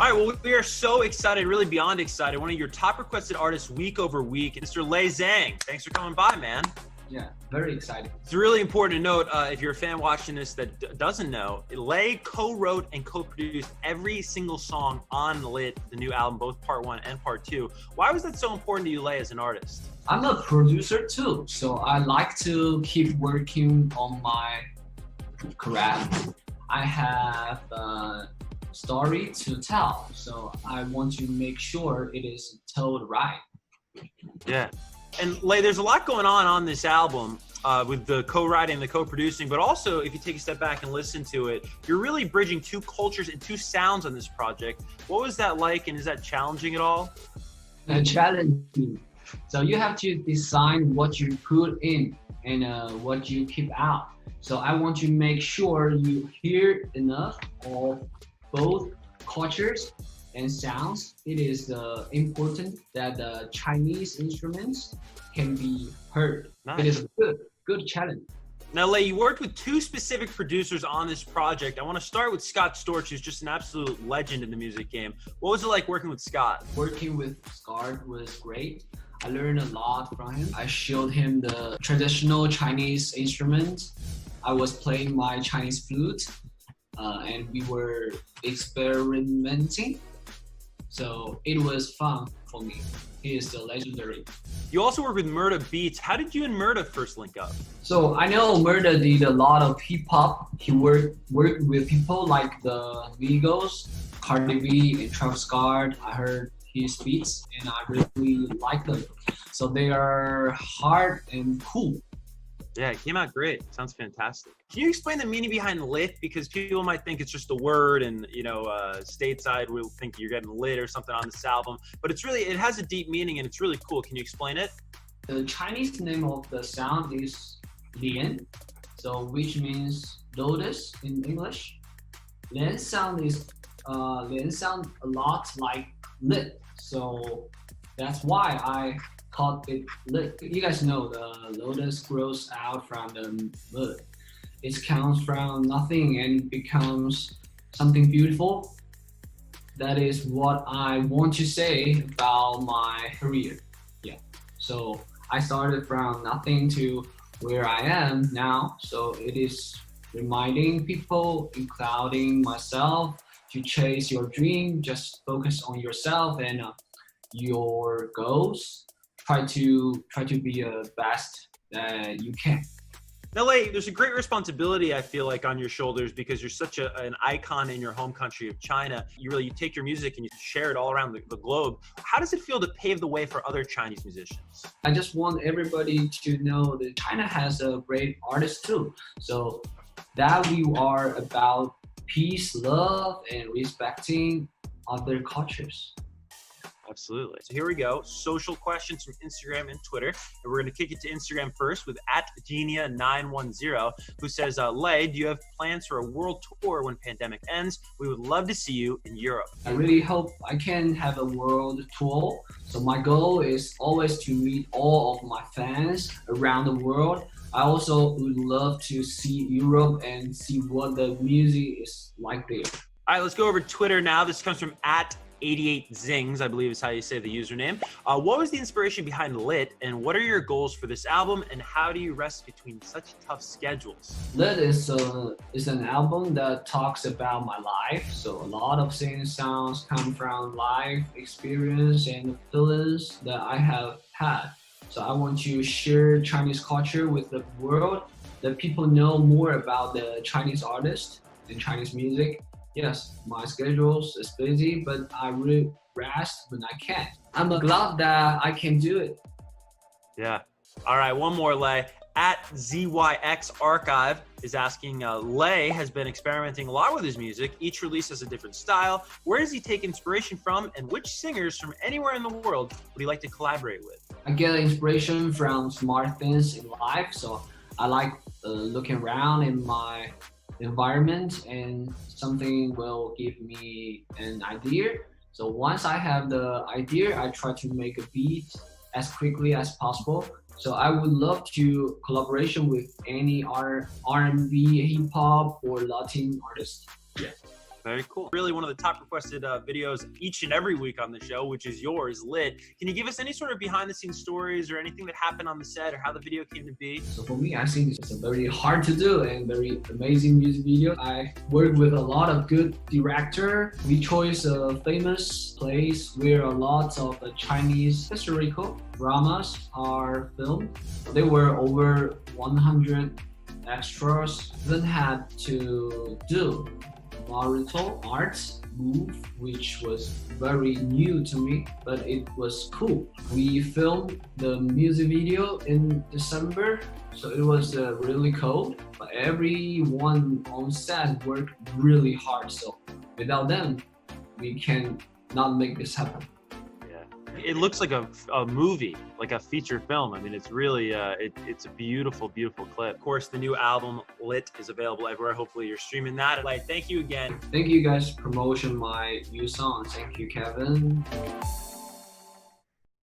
All right, well, we are so excited, really beyond excited. One of your top requested artists week over week, Mr. Zhang. Thanks for coming by, man. Yeah, very excited. It's really important to note, if you're a fan watching this that doesn't know, Lei co-wrote and co-produced every single song on Lit, the new album, both part 1 and part 2. Why was that so important to you, Lei, as an artist? I'm a producer too, so I like to keep working on my craft. I have a story to tell, so I want to make sure it is told right. Yeah. And Lei, there's a lot going on this album with the co-writing and the co-producing, but also if you take a step back and listen to it, you're really bridging two cultures and two sounds on this project. What was that like, and is that challenging at all? Challenging. So you have to decide what you put in and what you keep out. So I want to make sure you hear enough of both cultures and sounds. It is important that the Chinese instruments can be heard. Nice. It is a good challenge. Now, Lei, you worked with two specific producers on this project. I want to start with Scott Storch, who's just an absolute legend in the music game. What was it like working with Scott? Working with Scott was great. I learned a lot from him. I showed him the traditional Chinese instruments. I was playing my Chinese flute, and we were experimenting. So it was fun for me. He is the legendary. You also work with Murda Beats. How did you and Murda first link up? So I know Murda did a lot of hip hop. He worked with people like the Migos, Cardi B, and Travis Scott. I heard his beats and I really like them. So they are hard and cool. Yeah, it came out great. Sounds fantastic. Can you explain the meaning behind lit? Because people might think it's just a word, and stateside will think you're getting lit or something on this album. But it has a deep meaning and it's really cool. Can you explain it? The Chinese name of the sound is Lian, so which means lotus in English. Lian sound a lot like lit, so that's why I called it lit. You guys know the lotus grows out from the mud. It comes from nothing and becomes something beautiful. That is what I want to say about my career. Yeah. So I started from nothing to where I am now. So it is reminding people, including myself, to chase your dream. Just focus on yourself and your goals. Try to be the best that you can. Now, Lei, there's a great responsibility, I feel like, on your shoulders because you're such an icon in your home country of China. You take your music and you share it all around the globe. How does it feel to pave the way for other Chinese musicians? I just want everybody to know that China has a great artist too. So that we are about peace, love, and respecting other cultures. Absolutely. So here we go. Social questions from Instagram and Twitter. And we're going to kick it to Instagram first with @Genia910, who says, Lei, do you have plans for a world tour when pandemic ends? We would love to see you in Europe. I really hope I can have a world tour. So my goal is always to meet all of my fans around the world. I also would love to see Europe and see what the music is like there. All right, let's go over to Twitter now. This comes from @88zings, I believe is how you say the username. What was the inspiration behind Lit, and what are your goals for this album, and how do you rest between such tough schedules? Lit is an album that talks about my life. So a lot of sounds come from life experience and feelings that I have had. So I want to share Chinese culture with the world, that people know more about the Chinese artist and Chinese music. Yes, my schedule is busy, but I really rest when I can. I'm glad that I can do it. Yeah. All right, one more, Lei. @ZYXArchive is asking, Lei has been experimenting a lot with his music. Each release has a different style. Where does he take inspiration from, and which singers from anywhere in the world would he like to collaborate with? I get inspiration from smart things in life, so I like looking around in my environment and something will give me an idea. So once I have the idea, I try to make a beat as quickly as possible. So I would love to collaboration with any R&B, hip hop, or Latin artist. Yeah. Very cool. Really one of the top requested videos each and every week on the show, which is yours, Lit. Can you give us any sort of behind the scenes stories or anything that happened on the set or how the video came to be? So for me, I think it's a very hard to do and very amazing music video. I work with a lot of good director. We chose a famous place where a lot of the Chinese historical dramas are filmed. There were over 100 extras. Then had to do marital arts move, which was very new to me, but it was cool. We filmed the music video in December, so it was really cold, but everyone on set worked really hard, so without them, we can not make this happen. It looks like a movie, like a feature film. I mean, it's really, it's a beautiful, beautiful clip. Of course, the new album, Lit, is available everywhere. Hopefully you're streaming that. Like, thank you again. Thank you guys for promoting my new song. Thank you, Kevin.